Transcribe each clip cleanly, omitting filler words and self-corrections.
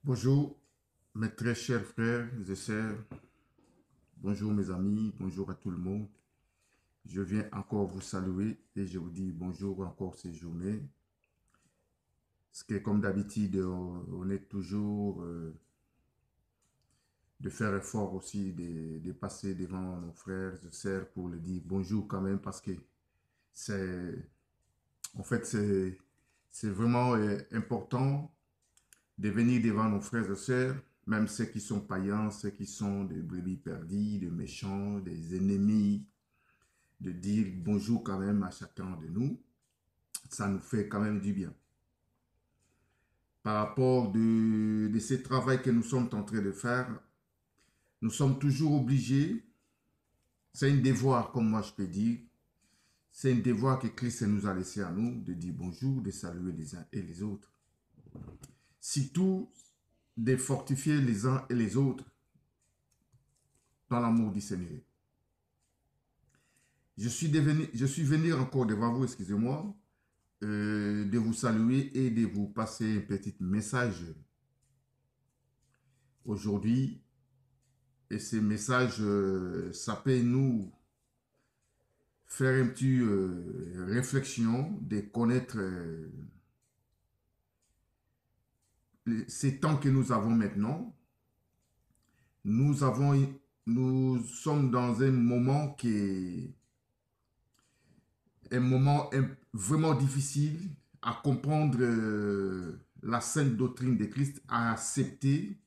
Bonjour, mes très chers frères et sœurs. Bonjour mes amis, bonjour à tout le monde. Je viens encore vous saluer et je vous dis bonjour encore ces journées. Ce qui est comme d'habitude, on est toujours de faire effort aussi de passer devant nos frères et sœurs pour leur dire bonjour quand même parce que c'est, en fait, c'est vraiment important de venir devant nos frères et sœurs, même ceux qui sont païens, ceux qui sont des brebis perdues, des méchants, des ennemis, de dire bonjour quand même à chacun de nous. Ça nous fait quand même du bien. Par rapport de ce travail que nous sommes en train de faire, nous sommes toujours obligés, c'est un devoir comme moi je peux dire, c'est un devoir que Christ nous a laissé à nous, de dire bonjour, de saluer les uns et les autres. Surtout, de fortifier les uns et les autres dans l'amour du Seigneur. Je suis venu encore devant vous, excusez-moi, de vous saluer et de vous passer un petit message aujourd'hui. Et ce message, ça peut nous faire une petite réflexion, de connaître ces temps que nous avons maintenant. Nous avons, nous sommes dans un moment qui est un moment vraiment difficile à comprendre la sainte doctrine de Christ, à accepter.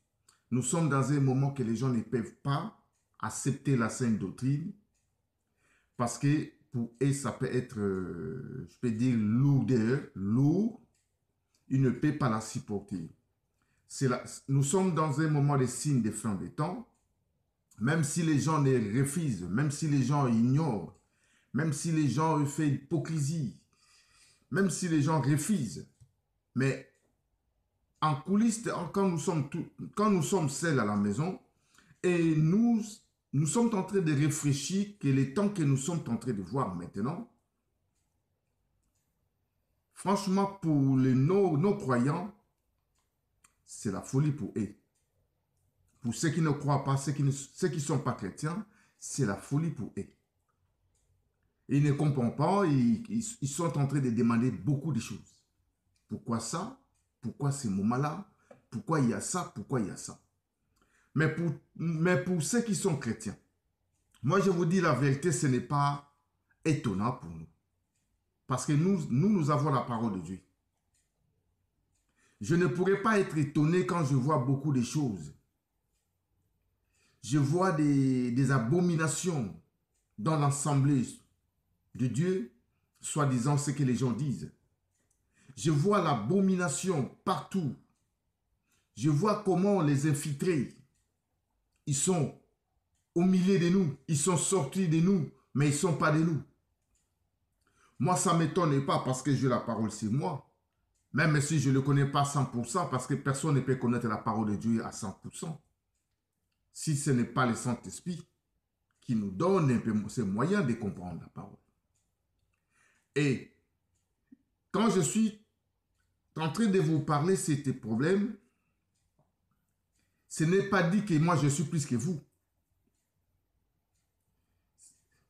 Nous sommes dans un moment que les gens ne peuvent pas accepter la sainte doctrine parce que pour eux, ça peut être, je peux dire, lourd. Ils ne peuvent pas la supporter. Nous sommes dans un moment de signe de fin des temps. Même si les gens les refusent, même si les gens ignorent, même si les gens font hypocrisie, même si les gens refusent. Mais en coulisses, quand nous sommes seuls à la maison, et nous sommes en train de réfléchir que les temps que nous sommes en train de voir maintenant, franchement, pour nos croyants, c'est la folie pour eux. Pour ceux qui ne croient pas, ceux qui ne sont pas chrétiens, c'est la folie pour eux. Ils ne comprennent pas, ils sont en train de demander beaucoup de choses. Pourquoi ça? Pourquoi ce moment-là? Pourquoi il y a ça? Pourquoi il y a ça? Mais pour ceux qui sont chrétiens, moi je vous dis la vérité, ce n'est pas étonnant pour nous. Parce que nous avons la parole de Dieu. Je ne pourrais pas être étonné quand je vois beaucoup de choses. Je vois des abominations dans l'assemblée de Dieu, soi-disant ce que les gens disent. Je vois l'abomination partout. Je vois comment les infiltrés, ils sont au milieu de nous, ils sont sortis de nous, mais ils ne sont pas de nous. Moi, ça ne m'étonne pas parce que j'ai la parole sur moi. Même si je ne le connais pas à 100%, parce que personne ne peut connaître la parole de Dieu à 100%. Si ce n'est pas le Saint-Esprit qui nous donne un peu ces moyens de comprendre la parole. Et quand je suis en train de vous parler de ces problèmes, ce n'est pas dit que moi je suis plus que vous.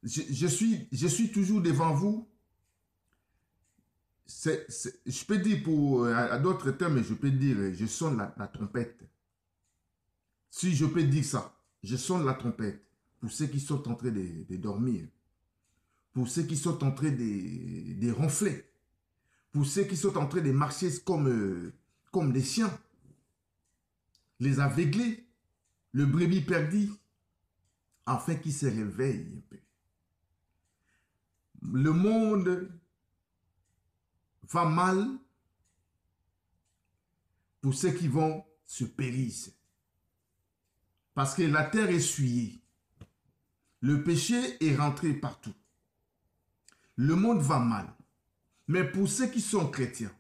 Je suis toujours devant vous. Je peux dire à d'autres termes, je peux dire, je sonne la trompette. Si je peux dire ça, je sonne la trompette pour ceux qui sont en train de dormir, pour ceux qui sont en train de ronfler, pour ceux qui sont en train de marcher comme des chiens, les aveuglés, le brebis perdu, afin qu'ils se réveillent un peu. Le monde va mal pour ceux qui vont se périr. Parce que la terre est souillée. Le péché est rentré partout. Le monde va mal. Mais pour ceux qui sont chrétiens,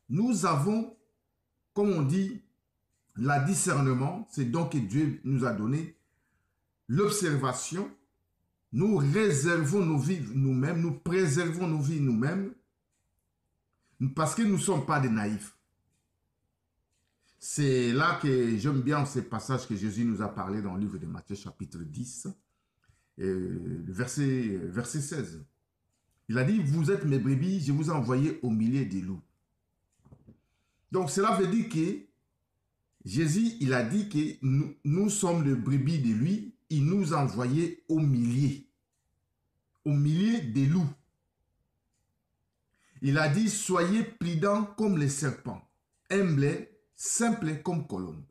nous avons, comme on dit, la discernement, c'est donc que Dieu nous a donné l'observation. Nous réservons nos vies nous-mêmes, nous préservons nos vies nous-mêmes, parce que nous ne sommes pas des naïfs. C'est là que j'aime bien ces passages que Jésus nous a parlé dans le livre de Matthieu chapitre 10, verset 16. Il a dit, vous êtes mes brebis, je vous ai envoyé au milieu des loups. Donc cela veut dire que Jésus, il a dit que nous sommes les brebis de lui, il nous a envoyés au milieu des loups. Il a dit, soyez prudents comme les serpents, humbles, simples comme colombes.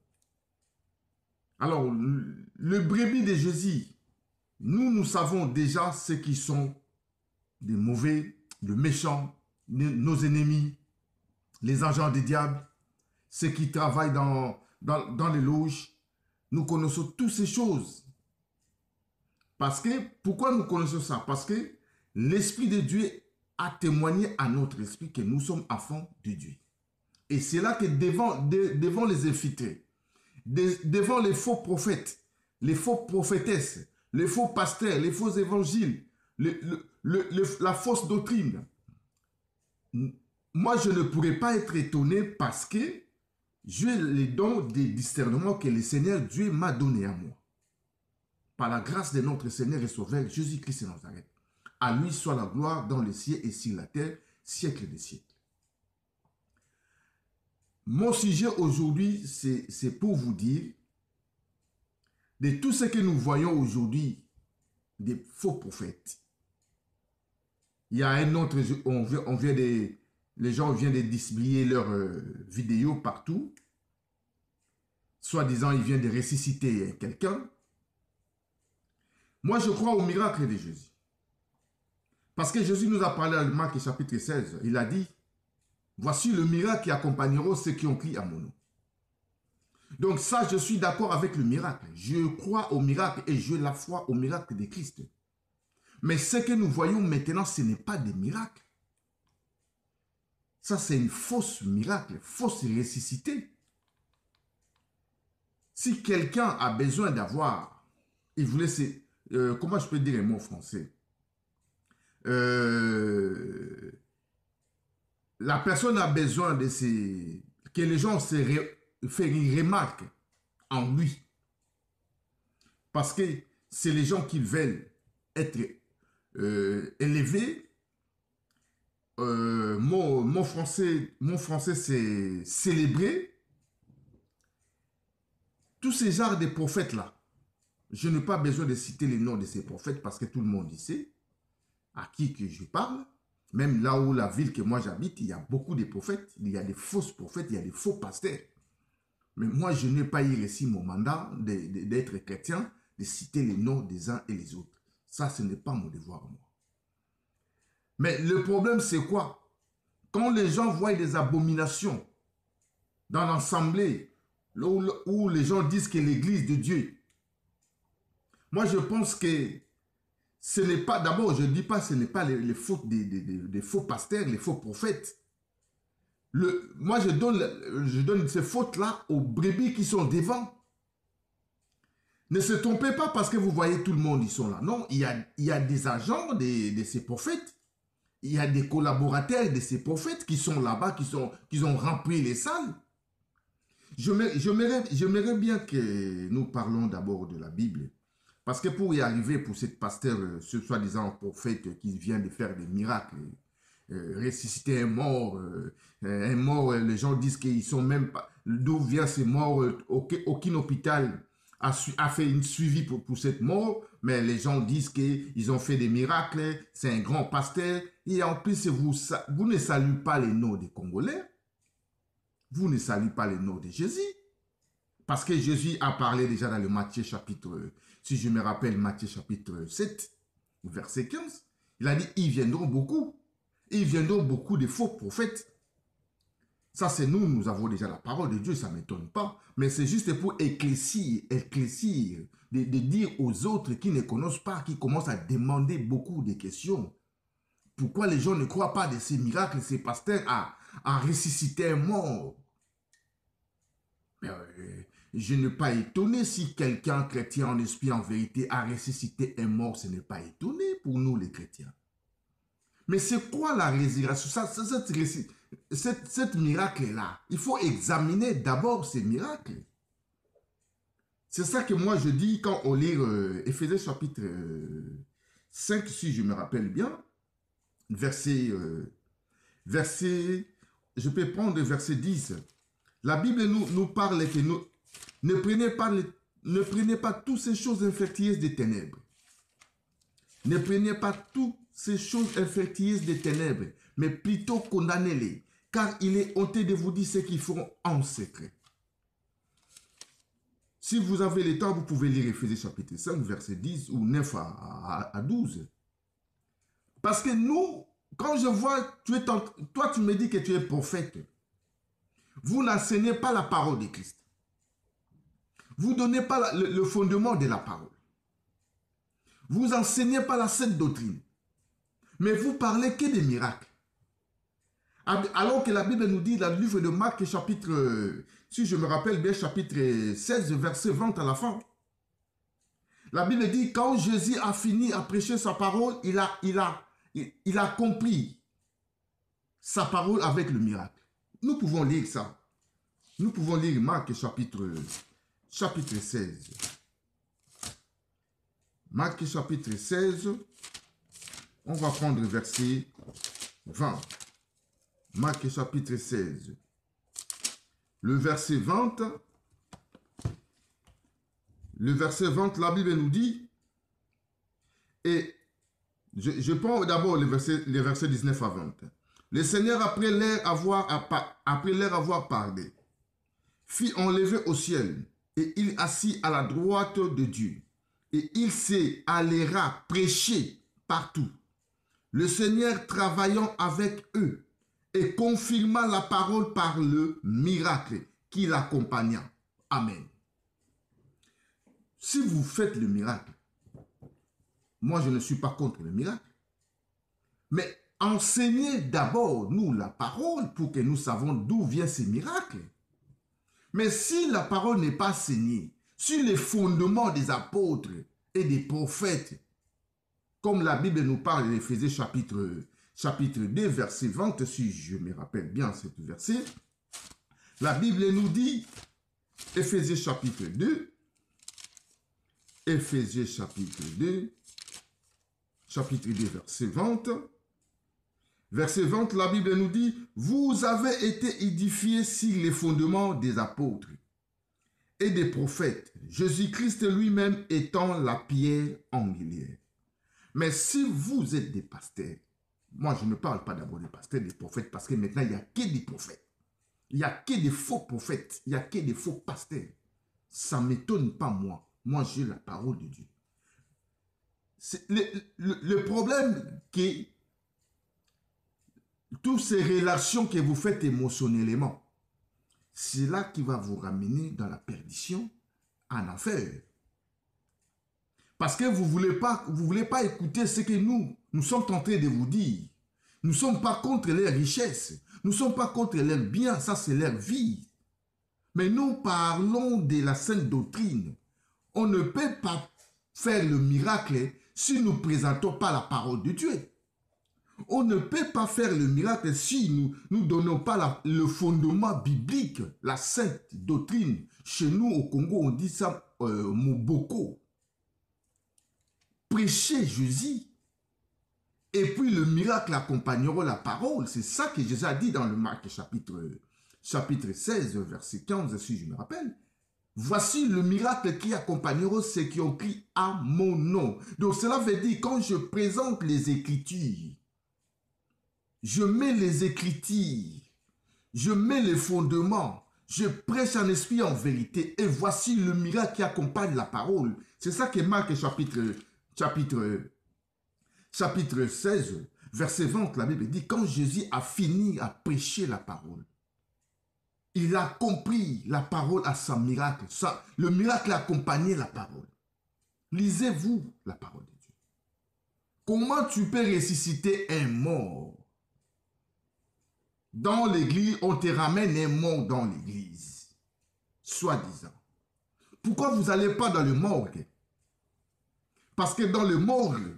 Alors, le brebis de Jésus, nous savons déjà ce qui sont des mauvais, de méchants, nos ennemis, les agents des diables, ceux qui travaillent dans les loges. Nous connaissons toutes ces choses. Parce que, pourquoi nous connaissons ça? Parce que l'Esprit de Dieu a témoigné à notre esprit que nous sommes enfants de Dieu. Et c'est là que devant les infiltrés, devant les faux prophètes, les faux prophétesses, les faux pasteurs, les faux évangiles, la fausse doctrine, moi je ne pourrais pas être étonné parce que j'ai les dons de discernement que le Seigneur Dieu m'a donné à moi. Par la grâce de notre Seigneur et Sauveur Jésus-Christ de Nazareth. À lui soit la gloire dans les cieux et sur la terre, siècles des siècles. Mon sujet aujourd'hui, c'est pour vous dire de tout ce que nous voyons aujourd'hui, des faux prophètes. Il y a un autre, les gens viennent de distribuer leurs vidéos partout. Soi-disant, ils viennent de ressusciter quelqu'un. Moi, je crois au miracle de Jésus. Parce que Jésus nous a parlé dans Marc chapitre 16. Il a dit, voici le miracle qui accompagnera ceux qui ont crié à mon nom. Donc ça, je suis d'accord avec le miracle. Je crois au miracle et j'ai la foi au miracle de Christ. Mais ce que nous voyons maintenant, ce n'est pas des miracles. Ça, c'est une fausse miracle, fausse ressuscité. Si quelqu'un a besoin d'avoir, il voulait comment je peux dire un mot français? La personne a besoin de que les gens fassent une remarque en lui. Parce que c'est les gens qui veulent être élevés. Mon français c'est célébrer. Tous ces genres de prophètes-là, je n'ai pas besoin de citer les noms de ces prophètes parce que tout le monde y sait à qui que je parle. Même là où la ville que moi j'habite, il y a beaucoup de prophètes. Il y a des fausses prophètes, il y a des faux pasteurs. Mais moi, je n'ai pas eu ici mon mandat d'être chrétien, de citer les noms des uns et les autres. Ça, ce n'est pas mon devoir, moi. Mais le problème, c'est quoi? Quand les gens voient des abominations dans l'assemblée, où les gens disent que l'église de Dieu, moi, je pense que ce n'est pas, d'abord, je ne dis pas ce n'est pas les fautes des faux pasteurs, les faux prophètes. Moi, je donne ces fautes-là aux brebis qui sont devant. Ne se trompez pas parce que vous voyez tout le monde, ils sont là. Non, il y a des agents de ces prophètes. Il y a des collaborateurs de ces prophètes qui sont là-bas, qui ont rempli les salles. J'aimerais bien que nous parlons d'abord de la Bible. Parce que pour y arriver, pour cette pasteur, ce soi-disant prophète qui vient de faire des miracles, ressusciter un mort, les gens disent qu'ils sont même pas, d'où vient ces morts, aucun hôpital a fait une suivi pour cette mort, mais les gens disent qu'ils ont fait des miracles, c'est un grand pasteur, et en plus, vous ne saluez pas les noms des Congolais, vous ne saluez pas les noms de Jésus, parce que Jésus a parlé déjà dans le Matthieu chapitre, si je me rappelle, Matthieu chapitre 7, verset 15, il a dit, ils viendront beaucoup. Ils viendront beaucoup de faux prophètes. Ça, c'est nous avons déjà la parole de Dieu, ça ne m'étonne pas. Mais c'est juste pour éclaircir, de dire aux autres qui ne connaissent pas, qui commencent à demander beaucoup de questions. Pourquoi les gens ne croient pas de ces miracles, ces pasteurs à ressusciter un mort? Mais, je n'ai pas étonné si quelqu'un chrétien en esprit, en vérité, a ressuscité un mort. Ce n'est pas étonné pour nous les chrétiens. Mais c'est quoi la résurrection? Cette miracle-là, il faut examiner d'abord ces miracles. C'est ça que moi je dis quand on lit Éphésiens chapitre 5, si je me rappelle bien, je peux prendre verset 10. La Bible nous parle que nous ne prenez pas toutes ces choses infectieuses des ténèbres. Ne prenez pas toutes ces choses infectieuses des ténèbres, mais plutôt condamnez-les, car il est honteux de vous dire ce qu'ils feront en secret. Si vous avez le temps, vous pouvez lire Éphésiens chapitre 5, verset 10 ou 9 à 12. Parce que nous, quand je vois, toi tu me dis que tu es prophète, vous n'enseignez pas la parole de Christ. Vous ne donnez pas le fondement de la parole. Vous n'enseignez pas la sainte doctrine. Mais vous parlez que des miracles. Alors que la Bible nous dit dans le livre de Marc, chapitre, si je me rappelle bien, chapitre 16, verset 20 à la fin. La Bible dit, quand Jésus a fini à prêcher sa parole, il a compris sa parole avec le miracle. Nous pouvons lire ça. Nous pouvons lire Marc, chapitre 16. Marc, chapitre 16. On va prendre le verset 20. Marc chapitre 16. Le verset 20. Le verset 20, la Bible nous dit, et je prends d'abord les versets 19 à 20. Le Seigneur, après leur avoir parlé, fit enlever au ciel, et il assit à la droite de Dieu, et il s'allera prêcher partout. Le Seigneur travaillant avec eux, et confirma la parole par le miracle qui l'accompagna. Amen. Si vous faites le miracle, moi je ne suis pas contre le miracle, mais enseignez d'abord nous la parole pour que nous savions d'où viennent ces miracles. Mais si la parole n'est pas enseignée sur les fondements des apôtres et des prophètes, comme la Bible nous parle en Éphésiens chapitre 2, verset 20, si je me rappelle bien ce verset, la Bible nous dit, Éphésiens chapitre 2, Éphésiens chapitre 2, verset 20, verset 20, la Bible nous dit, vous avez été édifiés sur les fondements des apôtres et des prophètes, Jésus-Christ lui-même étant la pierre angulaire. Mais si vous êtes des pasteurs, moi je ne parle pas d'abord des pasteurs, des prophètes, parce que maintenant il n'y a que des prophètes. Il n'y a que des faux prophètes, il n'y a que des faux pasteurs. Ça ne m'étonne pas moi. Moi j'ai la parole de Dieu. Le problème que toutes ces relations que vous faites émotionnellement, c'est là qui va vous ramener dans la perdition, en enfer. Parce que vous ne voulez pas écouter ce que nous sommes en train de vous dire. Nous ne sommes pas contre leurs richesses. Nous ne sommes pas contre leurs biens. Ça, c'est leur vie. Mais nous parlons de la sainte doctrine. On ne peut pas faire le miracle si nous ne présentons pas la parole de Dieu. On ne peut pas faire le miracle si nous ne donnons pas le fondement biblique, la sainte doctrine. Chez nous, au Congo, on dit ça, Moboko. Prêcher Jésus, et puis le miracle accompagnera la parole. C'est ça que Jésus a dit dans le Marc chapitre 16, verset 15, si je me rappelle. Voici le miracle qui accompagnera ceux qui ont crié à mon nom. Donc cela veut dire, quand je présente les Écritures, je mets les Écritures, je mets les fondements, je prêche en esprit en vérité, et voici le miracle qui accompagne la parole. C'est ça que Marc chapitre 16, verset 20, la Bible dit, quand Jésus a fini à prêcher la parole, il a compris la parole à son miracle. Le miracle a accompagné la parole. Lisez-vous la parole de Dieu. Comment tu peux ressusciter un mort? Dans l'église, on te ramène un mort dans l'église, soi-disant. Pourquoi vous n'allez pas dans le morgue? Parce que dans le morgue,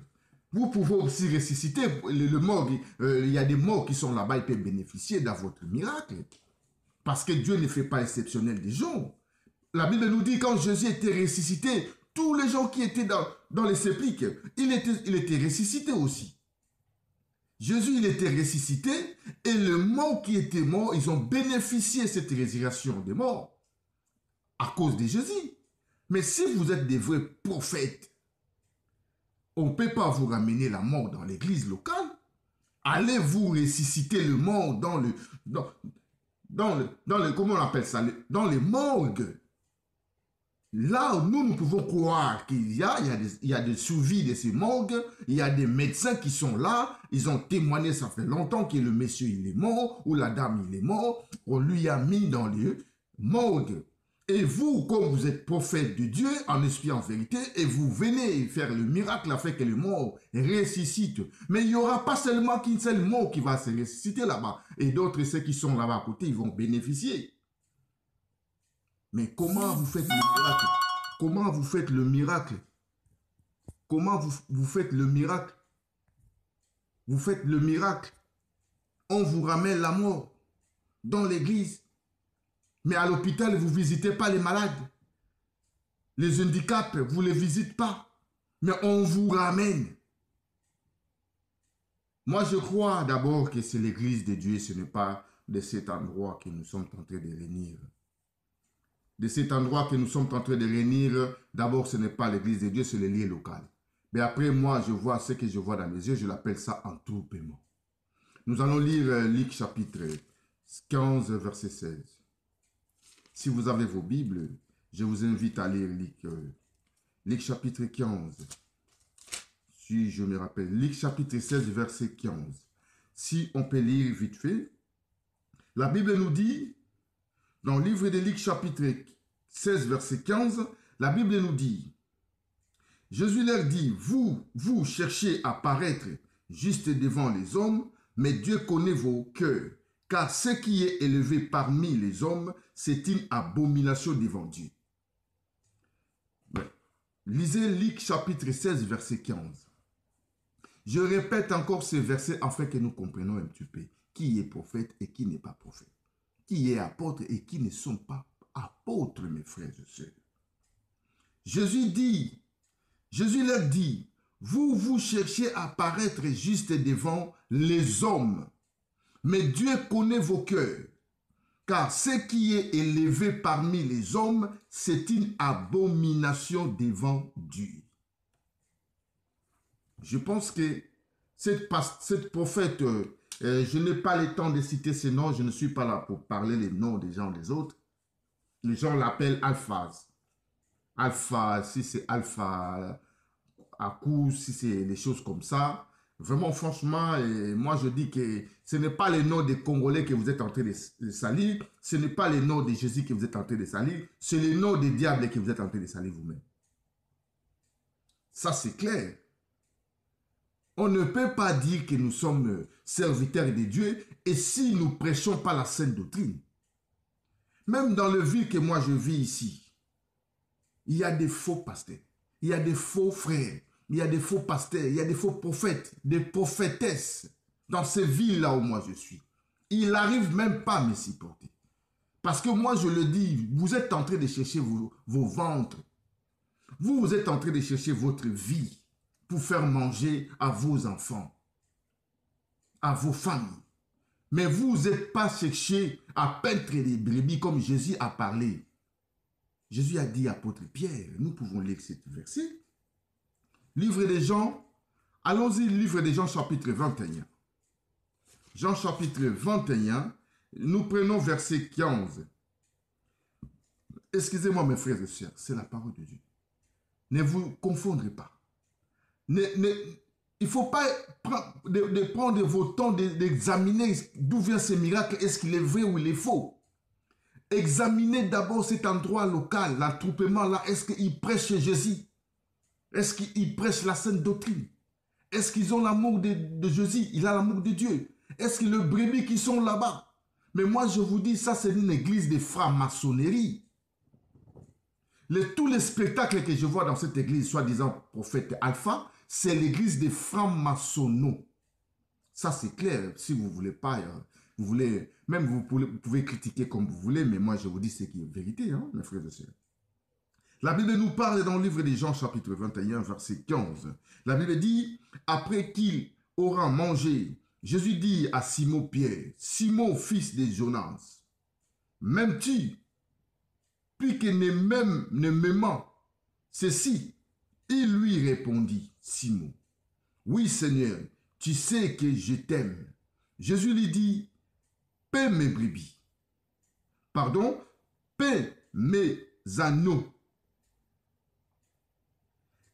Vous pouvez aussi ressusciter. Le mort, il y a des morts qui sont là-bas, ils peuvent bénéficier de votre miracle. Parce que Dieu ne fait pas exceptionnel des gens. La Bible nous dit quand Jésus était ressuscité, tous les gens qui étaient dans les sépulcres, il était ressuscité aussi. Jésus, il était ressuscité et les morts qui étaient morts, ils ont bénéficié de cette résurrection des morts à cause de Jésus. Mais si vous êtes des vrais prophètes, on ne peut pas vous ramener la mort dans l'église locale. Allez vous ressusciter le mort dans le comment on appelle ça, dans les morgues. Là où nous pouvons croire qu'il y a des suivis de ces morgues, il y a des médecins qui sont là, ils ont témoigné, ça fait longtemps que le monsieur il est mort, ou la dame il est mort, on lui a mis dans les morgues. Et vous, comme vous êtes prophète de Dieu, en esprit en vérité, et vous venez faire le miracle afin que le mort ressuscite. Mais il n'y aura pas seulement qu'une seule mort qui va se ressusciter là-bas. Et d'autres, ceux qui sont là-bas à côté, ils vont bénéficier. Mais comment vous faites le miracle? Comment vous faites le miracle? Comment vous faites le miracle? Vous faites le miracle. On vous ramène la mort dans l'église. Mais à l'hôpital, vous ne visitez pas les malades. Les handicaps, vous ne les visitez pas. Mais on vous ramène. Moi, je crois d'abord que c'est l'église de Dieu. Ce n'est pas de cet endroit que nous sommes en train de réunir. De cet endroit que nous sommes en train de réunir, d'abord, ce n'est pas l'église de Dieu, c'est le lieu local. Mais après, moi, je vois ce que je vois dans mes yeux, je l'appelle ça entourpement. Nous allons lire Luc chapitre 15, verset 16. Si vous avez vos Bibles, je vous invite à lire Luc chapitre 15. Si je me rappelle, Luc chapitre 16, verset 15. Si on peut lire vite fait, la Bible nous dit, dans le livre de Luc chapitre 16, verset 15, la Bible nous dit, Jésus leur dit, vous cherchez à paraître juste devant les hommes, mais Dieu connaît vos cœurs. Car ce qui est élevé parmi les hommes, c'est une abomination devant Dieu. Ouais. Lisez Luc chapitre 16, verset 15. Je répète encore ce verset afin que nous comprenions un petit peu qui est prophète et qui n'est pas prophète. Qui est apôtre et qui ne sont pas apôtres, mes frères et sœurs. Jésus leur dit, vous cherchez à paraître juste devant les hommes. Mais Dieu connaît vos cœurs, car ce qui est élevé parmi les hommes, c'est une abomination devant Dieu. Je pense que cette prophète, je n'ai pas le temps de citer ses noms, je ne suis pas là pour parler les noms des gens des autres. Les gens l'appellent Alphaz. Alpha, si c'est Alpha à coup, si c'est des choses comme ça. Vraiment, franchement, moi je dis que ce n'est pas le nom des Congolais que vous êtes en train de salir, ce n'est pas le nom de Jésus que vous êtes en train de salir, c'est le nom des diables que vous êtes en train de salir vous-même. Ça, c'est clair. On ne peut pas dire que nous sommes serviteurs de Dieu et si nous ne prêchons pas la sainte doctrine. Même dans le ville que moi je vis ici, il y a des faux pasteurs, il y a des faux frères, il y a des faux pasteurs, il y a des faux prophètes, des prophétesses dans ces villes-là où moi je suis. Ils n'arrivent même pas à me supporter. Parce que moi je le dis, vous êtes en train de chercher vos ventres. Vous êtes en train de chercher votre vie pour faire manger à vos enfants, à vos familles. Mais vous n'êtes pas cherché à paître les brebis comme Jésus a parlé. Jésus a dit à apôtre Pierre, nous pouvons lire ce verset. Livre des Jean, allons-y, livre des Jean chapitre 21. Jean chapitre 21, nous prenons verset 15. Excusez-moi mes frères et sœurs, c'est la parole de Dieu. Ne vous confondrez pas. Il ne faut pas prendre vos temps d'examiner d'où vient ce miracle, est-ce qu'il est vrai ou il est faux. Examinez d'abord cet endroit local, l'attroupement là, est-ce qu'il prêche Jésus? Est-ce qu'il prêche la sainte doctrine? Est-ce qu'ils ont l'amour de Jésus? Il a l'amour de Dieu. Est-ce que les brebis qui sont là-bas? Mais moi je vous dis, ça c'est une église de franc-maçonnerie. Tous les spectacles que je vois dans cette église, soi-disant prophète alpha, c'est l'église des francs-maçonneaux. Ça, c'est clair. Si vous ne voulez pas, vous voulez, même vous pouvez critiquer comme vous voulez, mais moi, je vous dis ce qui est vérité, hein, mes frères et sœurs. La Bible nous parle dans le livre de Jean, chapitre 21, verset 15. La Bible dit, après qu'il aura mangé, Jésus dit à Simon-Pierre, Simon, fils de Jonas, m'aimes-tu plus que ne m'aimant? Ceci, il lui répondit, Simon, oui Seigneur, tu sais que je t'aime. Jésus lui dit, paie mes brebis. Pardon, paie mes agneaux.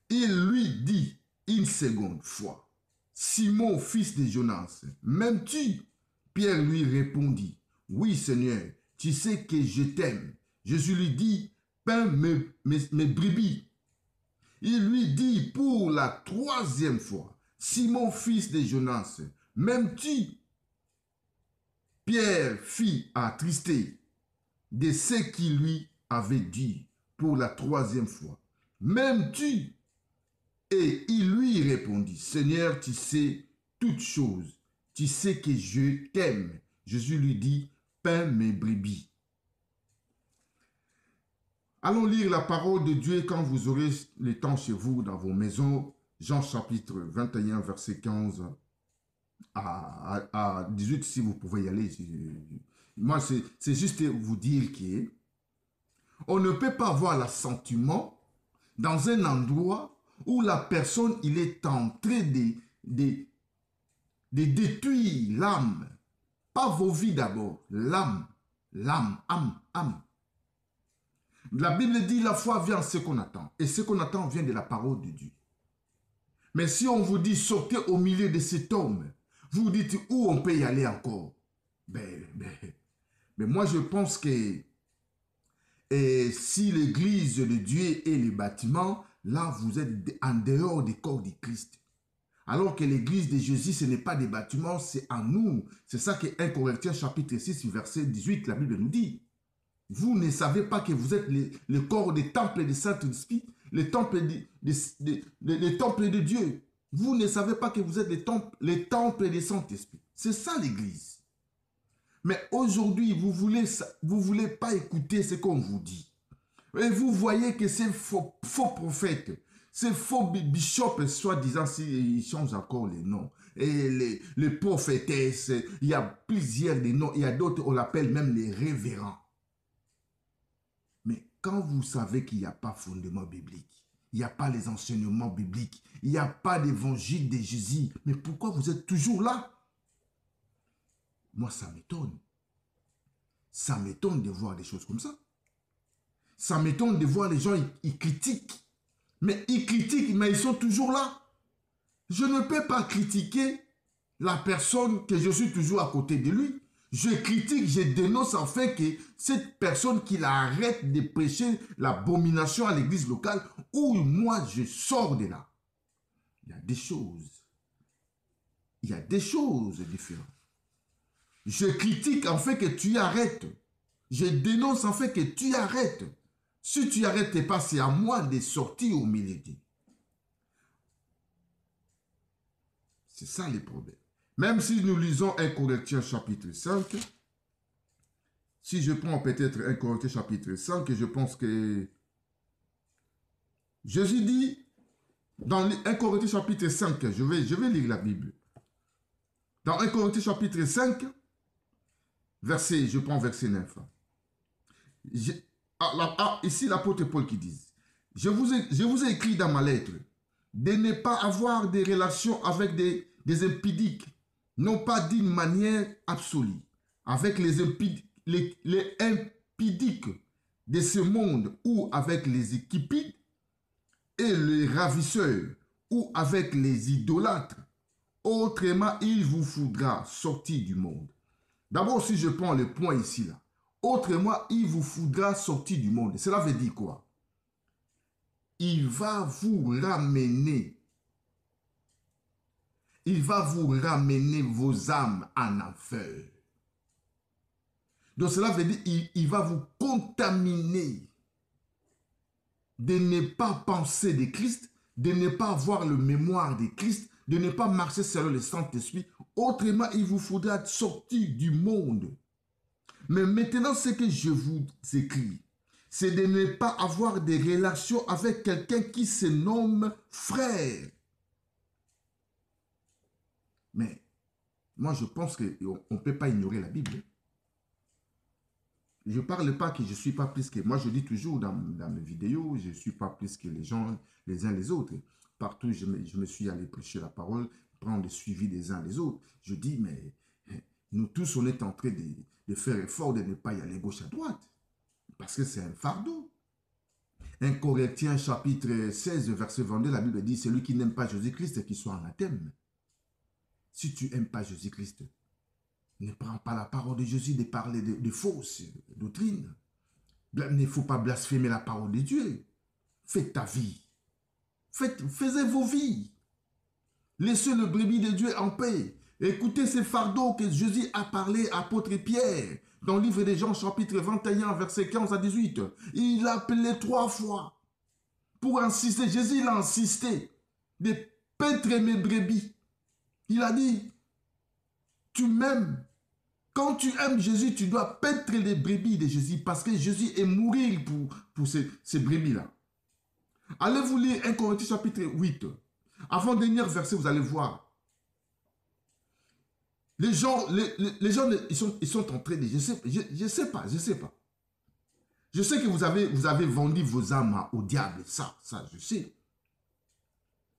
Il lui dit une seconde fois, Simon, fils de Jonas, m'aimes-tu? Pierre lui répondit, oui Seigneur, tu sais que je t'aime. Jésus lui dit, paie mes brebis. Il lui dit pour la troisième fois, Simon, fils de Jonas, m'aimes-tu? Pierre fit attristé de ce qu'il lui avait dit pour la troisième fois. M'aimes-tu? Et il lui répondit, Seigneur, tu sais toutes choses, tu sais que je t'aime. Jésus lui dit, paie mes brebis. Allons lire la parole de Dieu quand vous aurez le temps chez vous, dans vos maisons. Jean chapitre 21, verset 15 à 18, si vous pouvez y aller. Moi, c'est juste vous dire qu'on ne peut pas avoir l'assentiment dans un endroit où la personne, il est en train de détruire l'âme. Pas vos vies d'abord, l'âme, âme. La Bible dit la foi vient à ce qu'on attend. Et ce qu'on attend vient de la parole de Dieu. Mais si on vous dit sortez au milieu de cet homme, vous vous dites où on peut y aller encore. Mais moi je pense que si l'église de Dieu est le bâtiment, là vous êtes en dehors du corps du Christ. Alors que l'église de Jésus, ce n'est pas des bâtiments, c'est en nous. C'est ça que 1 Corinthiens chapitre 6, verset 18, la Bible nous dit. Vous ne savez pas que vous êtes le corps des temples du Saint-Esprit, le temple de Dieu. Vous ne savez pas que vous êtes les temples du Saint-Esprit. C'est ça l'église. Mais aujourd'hui, vous voulez pas écouter ce qu'on vous dit. Et vous voyez que ces faux prophètes, ces faux bishops, soi-disant, ils changent encore les noms. Et les prophétesses, il y a plusieurs des noms. Il y a d'autres, on l'appelle même les révérends. Mais quand vous savez qu'il n'y a pas fondement biblique, il n'y a pas les enseignements bibliques, il n'y a pas d'évangile de Jésus, mais pourquoi vous êtes toujours là? Moi, ça m'étonne. Ça m'étonne de voir des choses comme ça. Ça m'étonne de voir les gens, ils critiquent. Mais ils critiquent, mais ils sont toujours là. Je ne peux pas critiquer la personne que je suis toujours à côté de lui. Je critique, je dénonce en fait que cette personne qu'il arrête de prêcher l'abomination à l'église locale où moi je sors de là. Il y a des choses. Il y a des choses différentes. Je critique en fait que tu arrêtes. Je dénonce en fait que tu arrêtes. Si tu n'arrêtes pas, c'est à moi de sortir au milieu d'eux. C'est ça le problème. Même si nous lisons 1 Corinthiens chapitre 5, si je prends peut-être 1 Corinthiens chapitre 5, je pense que Jésus dit, dans 1 Corinthiens chapitre 5, je vais lire la Bible. Dans 1 Corinthiens chapitre 5, je prends verset 9. Ici l'apôtre Paul qui dit, je vous ai écrit dans ma lettre de ne pas avoir des relations avec des impudiques, non pas d'une manière absolue, avec les impudiques de ce monde ou avec les équipides et les ravisseurs ou avec les idolâtres. Autrement, il vous faudra sortir du monde. D'abord, si je prends le point ici, là, autrement, il vous faudra sortir du monde. Cela veut dire quoi? Il va vous ramener. Il va vous ramener vos âmes en enfer. Donc cela veut dire il va vous contaminer de ne pas penser de Christ, de ne pas avoir le mémoire de Christ, de ne pas marcher selon le Saint-Esprit. Autrement, il vous faudra sortir du monde. Mais maintenant, ce que je vous écris, c'est de ne pas avoir des relations avec quelqu'un qui se nomme frère. Mais moi, je pense qu'on ne peut pas ignorer la Bible. Je ne parle pas que je ne suis pas plus que... Moi, je dis toujours dans mes vidéos, je ne suis pas plus que les gens, les uns les autres. Partout, je me suis allé prêcher la parole, prendre le suivi des uns les autres. Je dis, mais nous tous, on est en train de faire effort de ne pas y aller gauche à droite. Parce que c'est un fardeau. 1 Corinthiens chapitre 16, verset 22, la Bible dit, celui qui n'aime pas Jésus-Christ, qu'il soit anathème. Si tu n'aimes pas Jésus-Christ, ne prends pas la parole de Jésus de parler de fausses doctrines. Il ne faut pas blasphémer la parole de Dieu. Faites ta vie. Faites vos vies. Laissez le brebis de Dieu en paix. Écoutez ces fardeaux que Jésus a parlé à l'apôtre Pierre dans le livre de Jean chapitre 21, verset 15 à 18. Il l'a appelé 3 fois pour insister. Jésus l'a insisté de paître mes brebis. Il a dit, tu m'aimes. Quand tu aimes Jésus, tu dois paître les brebis de Jésus parce que Jésus est mourir pour ces brebis-là. Allez vous lire 1 Corinthiens chapitre 8. Avant dernier verset, vous allez voir. Les gens ils sont en train de... Je sais pas. Je sais que vous avez vendu vos âmes au diable. Ça, je sais.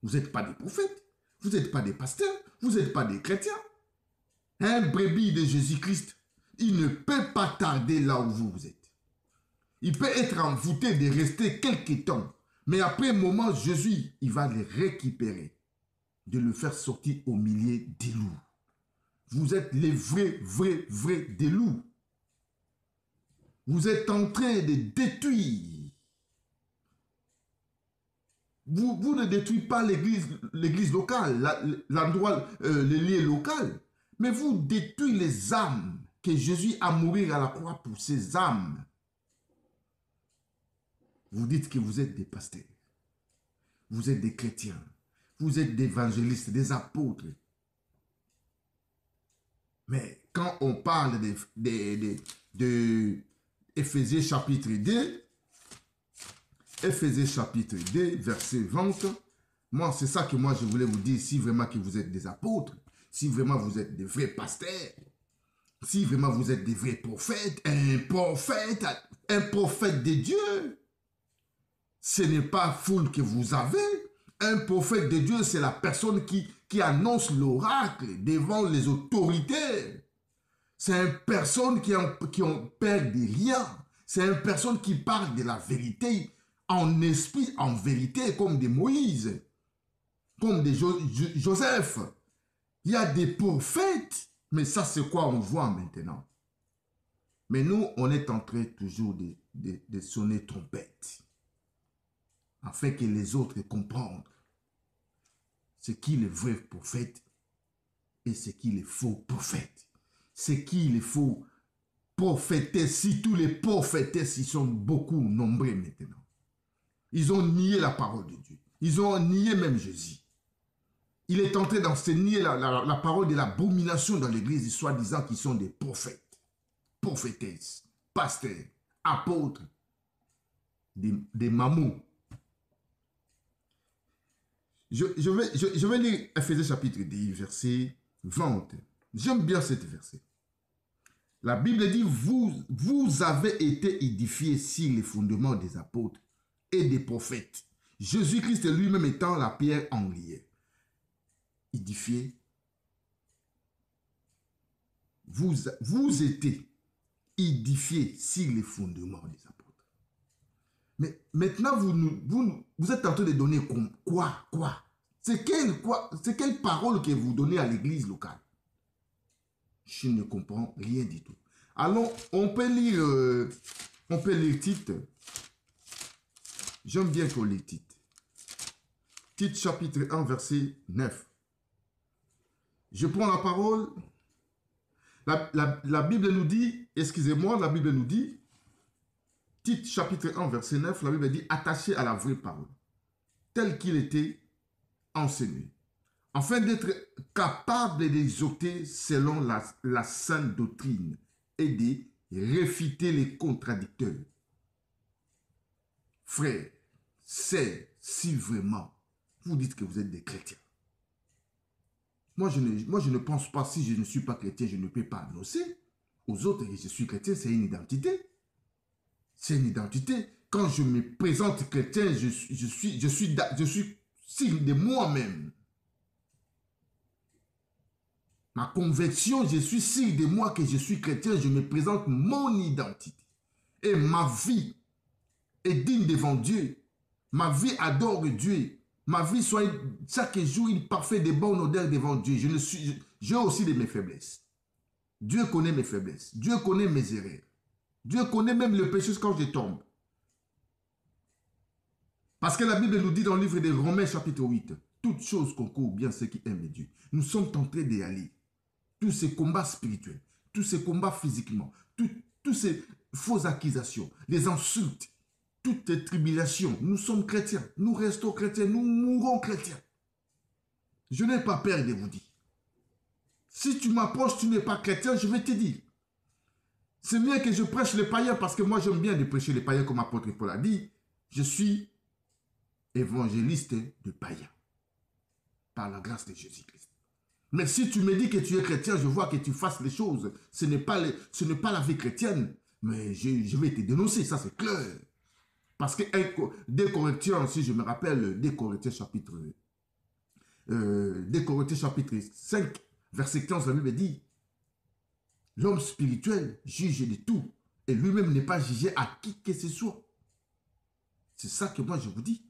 Vous n'êtes pas des prophètes. Vous n'êtes pas des pasteurs. Vous n'êtes pas des chrétiens. Un brebis de Jésus-Christ, il ne peut pas tarder là où vous êtes. Il peut être envoûté de rester quelque temps. Mais après un moment, Jésus, il va le récupérer. De le faire sortir au milieu des loups. Vous êtes les vrais des loups. Vous êtes en train de détruire. Vous ne détruisez pas l'église locale, l'endroit, le lieu local. Mais vous détruisez les âmes que Jésus a mouru à la croix pour ces âmes. Vous dites que vous êtes des pasteurs. Vous êtes des chrétiens. Vous êtes des évangélistes, des apôtres. Mais quand on parle de Éphésiens chapitre 2, Éphésiens chapitre 2, verset 20, moi, c'est ça que moi je voulais vous dire, si vraiment que vous êtes des apôtres, si vraiment vous êtes des vrais pasteurs, si vraiment vous êtes des vrais prophètes, un prophète de Dieu, ce n'est pas foule que vous avez. Un prophète de Dieu, c'est la personne qui annonce l'oracle devant les autorités. C'est une personne qui ont peur de rien. C'est une personne qui parle de la vérité en esprit, en vérité, comme de Moïse, comme de Joseph. Il y a des prophètes, mais ça c'est quoi on voit maintenant. Mais nous, on est en train toujours de sonner trompette, afin que les autres comprennent ce qui est le vrai prophète et ce qui est le faux prophète. Ce qui est le faux prophétesse, si tous les prophétesses, ils sont beaucoup nombreux maintenant. Ils ont nié la parole de Dieu. Ils ont nié même Jésus. Il est en train d'enseigner la parole de l'abomination dans l'église, soi-disant qu'ils sont des prophètes, prophétesses, pasteurs, apôtres, des mamots. Je vais lire Éphésiens chapitre 10, verset 20. J'aime bien cet verset. La Bible dit, vous avez été édifiés sur les fondements des apôtres et des prophètes. Jésus-Christ lui-même étant la pierre angulaire. Édifié. Vous étiez édifiés sur les fondements des apôtres. Mais maintenant, vous êtes en train de donner quoi? C'est quelle parole que vous donnez à l'église locale? Je ne comprends rien du tout. Alors, on peut lire Tite. J'aime bien qu'on lit Tite. Tite chapitre 1, verset 9. Je prends la parole. La Bible nous dit, excusez-moi, la Bible nous dit, Tite chapitre 1, verset 9, la Bible dit, attaché à la vraie parole. tel qu'il était enseigné, afin d'être capable d'exhorter selon la sainte doctrine et de réfuter les contradicteurs. Frères, c'est si vraiment vous dites que vous êtes des chrétiens. Moi, je ne pense pas, si je ne suis pas chrétien, je ne peux pas annoncer aux autres que je suis chrétien, c'est une identité. C'est une identité. Quand je me présente chrétien, je suis signe de moi-même. Ma conviction, je suis signe de moi que je suis chrétien, je me présente mon identité. Et ma vie est digne devant Dieu. Ma vie adore Dieu. Ma vie soit chaque jour une parfaite de bonne odeur devant Dieu. J'ai aussi de mes faiblesses. Dieu connaît mes faiblesses. Dieu connaît mes erreurs. Dieu connaît même le péché quand je tombe. Parce que la Bible nous dit dans le livre de Romains chapitre 8, toutes choses concourent bien ceux qui aiment Dieu. Nous sommes en train d'y aller. Tous ces combats spirituels, tous ces combats physiquement, toutes ces fausses accusations, les insultes, toutes les tribulations, nous sommes chrétiens, nous restons chrétiens, nous mourrons chrétiens. Je n'ai pas peur de vous dire. Si tu m'approches, tu n'es pas chrétien, je vais te dire. C'est mieux que je prêche les païens parce que moi j'aime bien de prêcher les païens comme apôtre Paul a dit. Je suis évangéliste de païens par la grâce de Jésus-Christ. Mais si tu me dis que tu es chrétien, je vois que tu fasses les choses. Ce n'est pas la vie chrétienne. Mais je vais te dénoncer, ça c'est clair. Parce que 2 Corinthiens, si je me rappelle, 2 Corinthiens chapitre 5, verset 15, la Bible dit, l'homme spirituel juge de tout et lui-même n'est pas jugé à qui que ce soit. C'est ça que moi je vous dis.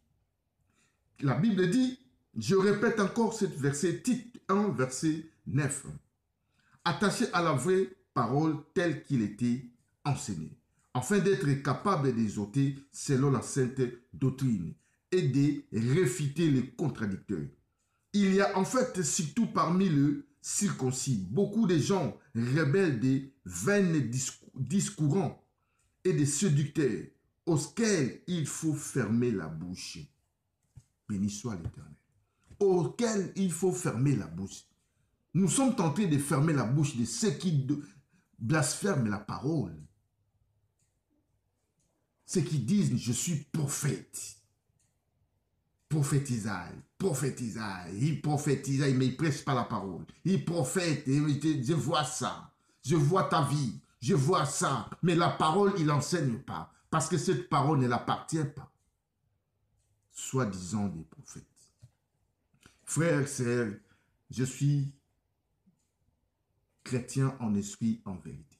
La Bible dit, je répète encore ce verset, Tite 1, verset 9. Attaché à la vraie parole telle qu'il était enseigné, afin d'être capable d'exhorter selon la sainte doctrine et de réfuter les contradicteurs. Il y a en fait, surtout parmi le circoncis, beaucoup de gens rebelles des vains discourants et des séducteurs auxquels il faut fermer la bouche. Béni soit l'Éternel. Auxquels il faut fermer la bouche. Nous sommes tentés de fermer la bouche de ceux qui blasphèment la parole. Ceux qui disent, je suis prophète. Prophète Isaïe, il prophétise, mais il ne prêche pas la parole. Il prophète, je vois ça, je vois ta vie, je vois ça, mais la parole, il n'enseigne pas, parce que cette parole ne l'appartient pas. Soi-disant des prophètes. Frères, sœurs, je suis chrétien en esprit, en vérité.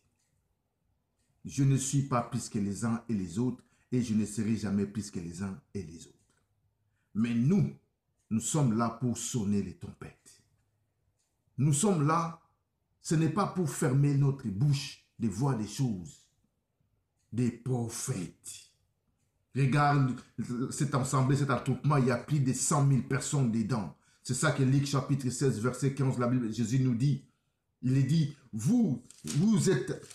Je ne suis pas plus que les uns et les autres, et je ne serai jamais plus que les uns et les autres. Mais nous sommes là pour sonner les trompettes. Nous sommes là, ce n'est pas pour fermer notre bouche de voir des choses, des prophètes. Regarde cette assemblée, cet attroupement, il y a plus de 100 000 personnes dedans. C'est ça que Luc chapitre 16, verset 15, la Bible, Jésus nous dit. Il est dit, vous êtes...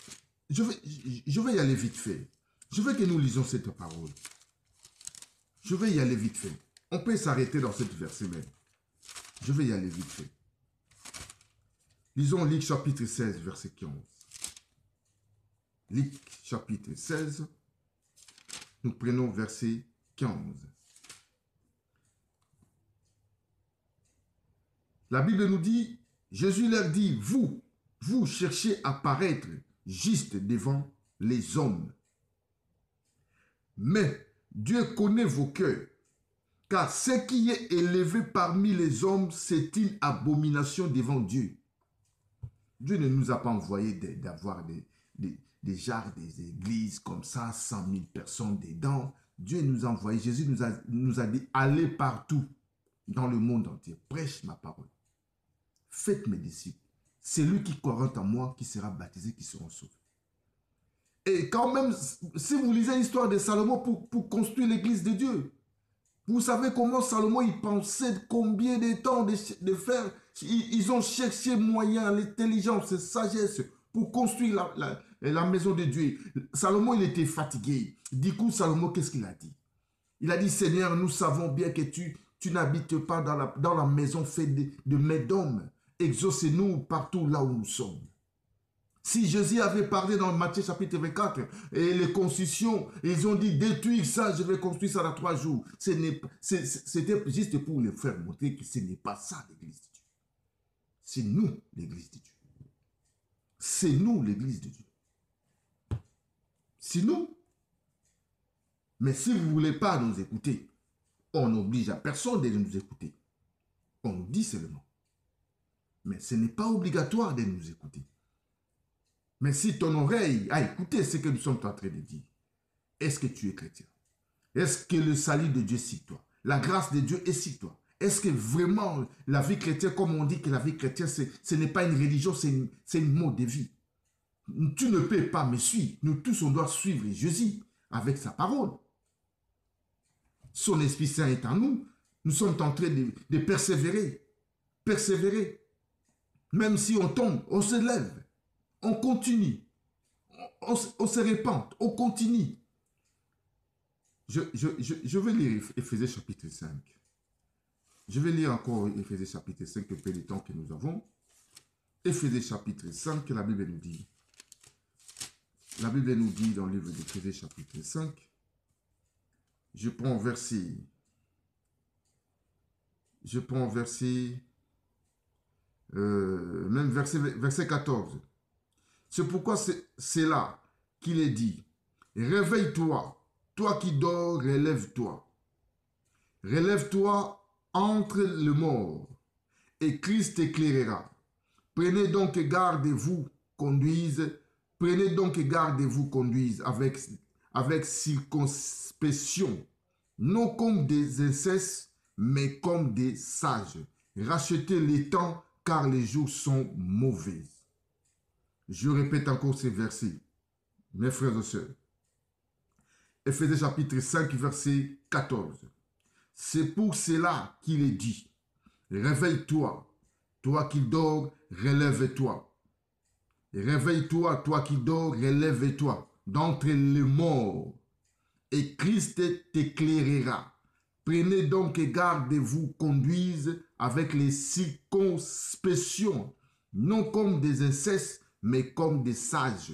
Je vais y aller vite fait. Je veux que nous lisons cette parole. Je vais y aller vite fait. On peut s'arrêter dans cette verset même. Je vais y aller vite fait. Lisons Luc chapitre 16, verset 15. Luc chapitre 16, nous prenons verset 15. La Bible nous dit, Jésus leur dit, vous cherchez à paraître juste devant les hommes. Mais Dieu connaît vos cœurs. Car ce qui est élevé parmi les hommes, c'est une abomination devant Dieu. Dieu ne nous a pas envoyé d'avoir des jarres, des églises comme ça, 100 000 personnes dedans. Dieu nous a envoyé, Jésus nous a dit, allez partout dans le monde entier, prêche ma parole. Faites mes disciples. C'est lui qui croira en moi, qui sera baptisé, qui sera sauvé. Et quand même, si vous lisez l'histoire de Salomon pour construire l'église de Dieu, vous savez comment Salomon, il pensait combien de temps de faire. Ils ont cherché moyen, l'intelligence, la sagesse pour construire la maison de Dieu. Salomon, il était fatigué. Du coup, Salomon, qu'est-ce qu'il a dit? Il a dit, Seigneur, nous savons bien que tu n'habites pas dans la maison faite de mains d'hommes. Exaucez-nous partout là où nous sommes. Si Jésus avait parlé dans Matthieu chapitre 24, et les constructions, ils ont dit, détruire ça, je vais construire ça dans 3 jours. C'était juste pour les faire montrer que ce n'est pas ça l'église de Dieu. C'est nous l'église de Dieu. C'est nous l'église de Dieu. C'est nous. Mais si vous ne voulez pas nous écouter, on n'oblige à personne de nous écouter. On nous dit seulement. Mais ce n'est pas obligatoire de nous écouter. Mais si ton oreille a écouté ce que nous sommes en train de dire, est-ce que tu es chrétien? Est-ce que le salut de Dieu est sur toi? La grâce de Dieu est sur toi? Est-ce que vraiment la vie chrétienne, comme on dit que la vie chrétienne, ce n'est pas une religion, c'est une mode de vie? Tu ne peux pas me suivre. Nous tous, on doit suivre Jésus avec sa parole. Son Esprit Saint est en nous. Nous sommes en train de persévérer. Persévérer. Même si on tombe, on se lève. On continue. On se répand. On continue. Je vais lire Éphésiens chapitre 5. Je vais lire encore Éphésiens chapitre 5, peu de temps que nous avons. Éphésiens chapitre 5, la Bible nous dit. La Bible nous dit dans le livre d'Éphésiens chapitre 5. Je prends verset. Même verset 14. C'est pourquoi c'est là qu'il est dit. Réveille-toi, toi qui dors, relève-toi. Relève-toi entre le mort, et Christ t'éclairera. Prenez donc garde et vous conduise. Prenez donc garde et vous conduise avec circonspection, non comme des incestes, mais comme des sages. Rachetez les temps, car les jours sont mauvais. Je répète encore ces versets, mes frères et sœurs. Éphésiens chapitre 5, verset 14. C'est pour cela qu'il est dit, réveille-toi, toi qui dors, relève-toi. Réveille-toi, toi qui dors, relève-toi d'entre les morts, et Christ t'éclairera. Prenez donc garde et vous conduise avec les circonspection, non comme des incestes, mais comme des sages.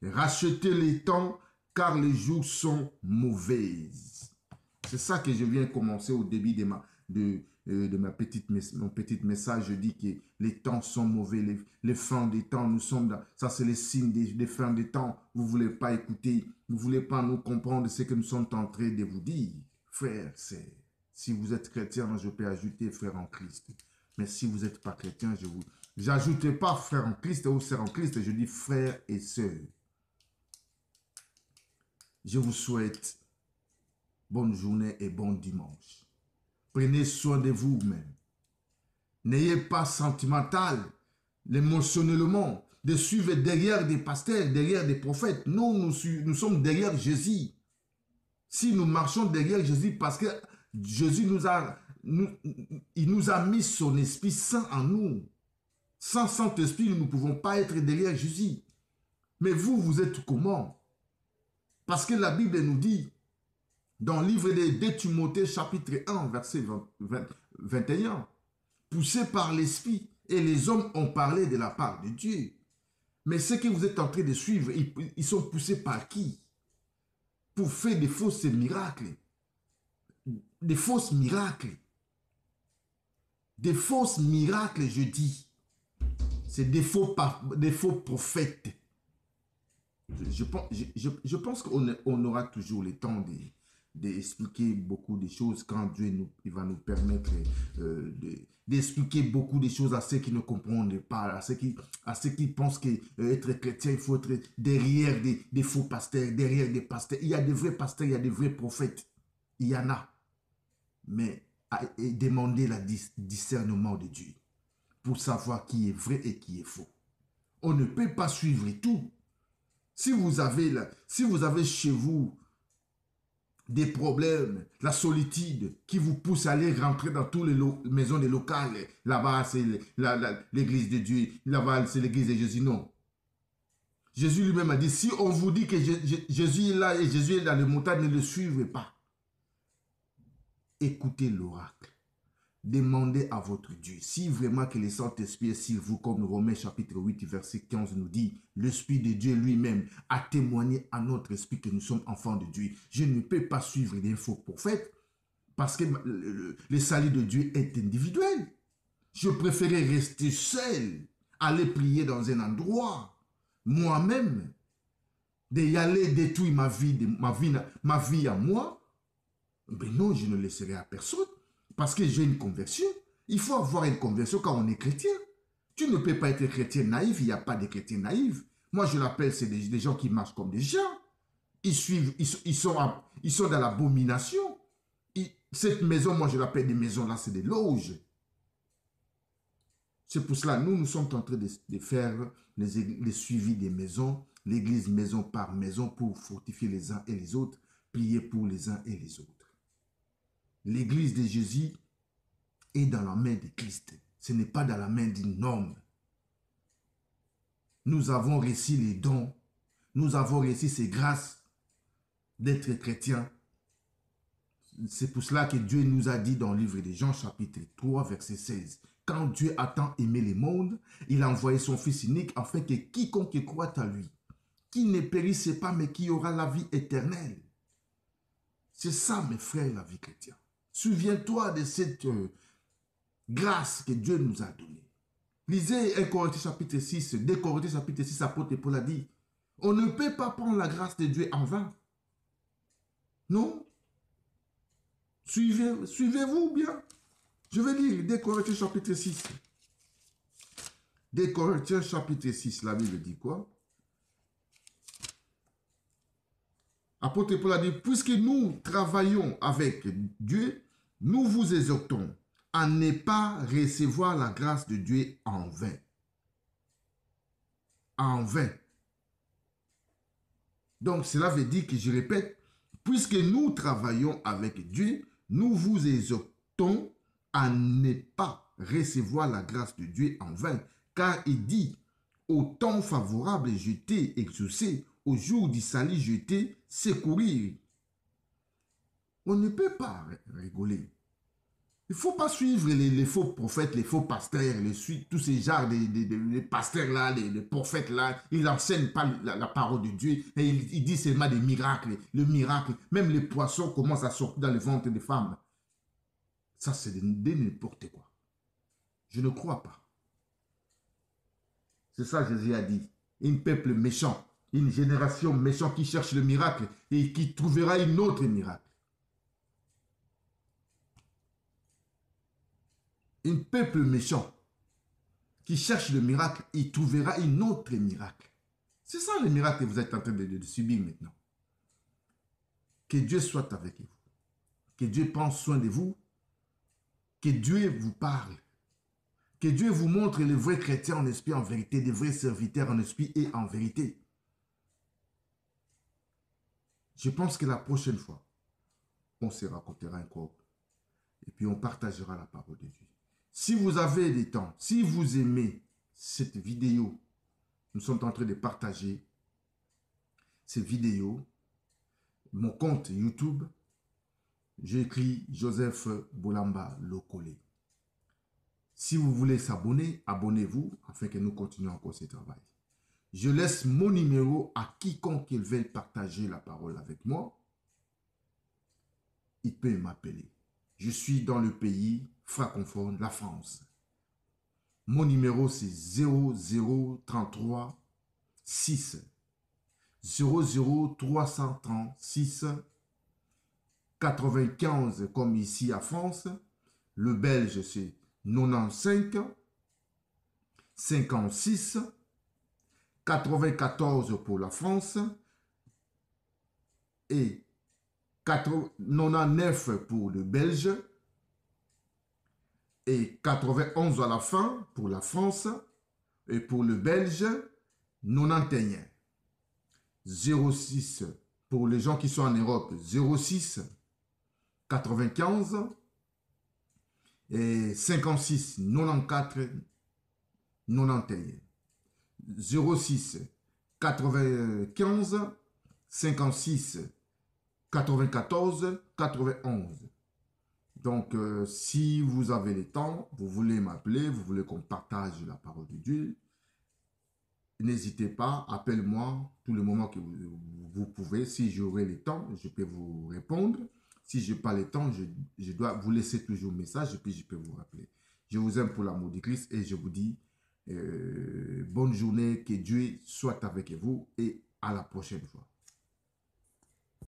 Rachetez les temps, car les jours sont mauvais. C'est ça que je viens commencer au début de mon petit message. Je dis que les temps sont mauvais, les fins des temps, nous sommes dans, ça c'est les signes des fins des temps. Vous ne voulez pas écouter, vous ne voulez pas nous comprendre ce que nous sommes en train de vous dire. Frère, si vous êtes chrétien, je peux ajouter frère en Christ. Mais si vous n'êtes pas chrétien, j'ajoute pas frère en Christ ou sœur en Christ, je dis frère et sœur. Je vous souhaite bonne journée et bon dimanche. Prenez soin de vous-même. N'ayez pas sentimental, l'émotionnellement, de suivre derrière des pasteurs, derrière des prophètes. Nous sommes derrière Jésus. Si nous marchons derrière Jésus, parce que Jésus il nous a mis son Esprit Saint en nous. Sans Saint-Esprit, nous ne pouvons pas être derrière Jésus. Mais vous êtes comment? Parce que la Bible nous dit, dans le livre de 2 Timothée, chapitre 1, verset 21, poussés par l'Esprit, et les hommes ont parlé de la part de Dieu. Mais ce que vous êtes en train de suivre, ils sont poussés par qui? Pour faire des fausses miracles. Des fausses miracles. Des fausses miracles, je dis. C'est des faux prophètes. Je pense qu'on aura toujours le temps d'expliquer beaucoup de choses quand Dieu il va nous permettre d'expliquer beaucoup de choses à ceux qui ne comprennent pas, à ceux qui pensent qu'être chrétien, il faut être derrière des faux pasteurs, derrière des pasteurs. Il y a des vrais pasteurs, il y a des vrais prophètes. Il y en a. Mais demandez le discernement de Dieu pour savoir qui est vrai et qui est faux. On ne peut pas suivre tout. Si vous avez chez vous des problèmes, la solitude qui vous pousse à aller rentrer dans toutes les maisons des locales, là-bas c'est l'église de Dieu, là-bas c'est l'église de Jésus, non. Jésus lui-même a dit, si on vous dit que Jésus est là et Jésus est dans les montagnes, ne le suivez pas. écoutez l'oracle. Demandez à votre Dieu. Si vraiment que le Saint-Esprit est sur vous, comme Romains chapitre 8, verset 15 nous dit, l'Esprit de Dieu lui-même a témoigné à notre esprit que nous sommes enfants de Dieu. Je ne peux pas suivre des faux prophètes parce que le salut de Dieu est individuel. Je préférais rester seul, aller prier dans un endroit, moi-même, d'y aller détruire ma vie à moi. Mais non, je ne laisserai à personne. Parce que j'ai une conversion. Il faut avoir une conversion quand on est chrétien. Tu ne peux pas être chrétien naïf, il n'y a pas de chrétien naïf. Moi, je l'appelle, c'est des gens qui marchent comme des gens. Ils suivent, ils sont dans l'abomination. Cette maison, moi, je l'appelle des maisons, là, c'est des loges. C'est pour cela, nous sommes en train de faire les suivis des maisons, l'église maison par maison pour fortifier les uns et les autres, prier pour les uns et les autres. L'église de Jésus est dans la main de Christ. Ce n'est pas dans la main d'un homme. Nous avons reçu les dons. Nous avons reçu ces grâces d'être chrétiens. C'est pour cela que Dieu nous a dit dans le livre de Jean chapitre 3 verset 16. Quand Dieu a tant aimé le monde, il a envoyé son Fils unique afin que quiconque croit à lui, qui ne périsse pas mais qui aura la vie éternelle. C'est ça mes frères la vie chrétienne. Souviens-toi de cette grâce que Dieu nous a donnée. Lisez 1 Corinthiens chapitre 6, 2 Corinthiens chapitre 6, apôtre Paul a dit, on ne peut pas prendre la grâce de Dieu en vain. Non. Suivez-vous bien. Je vais lire 2 Corinthiens chapitre 6. 2 Corinthiens chapitre 6, la Bible dit quoi? Apôtre Paul a dit, puisque nous travaillons avec Dieu, nous vous exhortons à ne pas recevoir la grâce de Dieu en vain. En vain. Donc, cela veut dire que, je répète, puisque nous travaillons avec Dieu, nous vous exhortons à ne pas recevoir la grâce de Dieu en vain. Car il dit, au temps favorable, je t'ai exaucé, au jour du salut, je t'ai secouru. On ne peut pas rigoler. Il ne faut pas suivre les faux prophètes, les faux pasteurs, tous ces genres de pasteurs-là, les prophètes-là. Ils n'enseignent pas la parole de Dieu et ils disent seulement des miracles. Le miracle, même les poissons commencent à sortir dans le ventre des femmes. Ça, c'est de n'importe quoi. Je ne crois pas. C'est ça que Jésus a dit. Un peuple méchant, une génération méchante qui cherche le miracle et qui trouvera une autre miracle. Un peuple méchant qui cherche le miracle, il trouvera un autre miracle. C'est ça le miracle que vous êtes en train de subir maintenant. Que Dieu soit avec vous. Que Dieu prenne soin de vous. Que Dieu vous parle. Que Dieu vous montre les vrais chrétiens en esprit, en vérité, des vrais serviteurs en esprit et en vérité. Je pense que la prochaine fois, on se racontera encore. Et puis on partagera la parole de Dieu. Si vous avez des temps, si vous aimez cette vidéo, nous sommes en train de partager cette vidéo, mon compte YouTube, j'ai écrit Joseph Boulamba Lokole. Si vous voulez s'abonner, abonnez-vous afin que nous continuions encore ce travail. Je laisse mon numéro à quiconque il veut partager la parole avec moi. Il peut m'appeler. Je suis dans le pays francophone, la France. Mon numéro c'est 0033 6 00336 95 comme ici à France. Le belge c'est 95 56 94 pour la France et 99 pour le belge et 91 à la fin pour la France et pour le belge 91. 06 pour les gens qui sont en Europe 06 95 et 56 94 91. 06 95 56 94 91. Donc, si vous avez le temps, vous voulez m'appeler, vous voulez qu'on partage la parole de Dieu, n'hésitez pas, appelle-moi tout le moment que vous pouvez. Si j'aurai le temps, je peux vous répondre. Si je n'ai pas le temps, je dois vous laisser toujours un message et puis je peux vous rappeler. Je vous aime pour l'amour de Christ et je vous dis bonne journée, que Dieu soit avec vous et à la prochaine fois.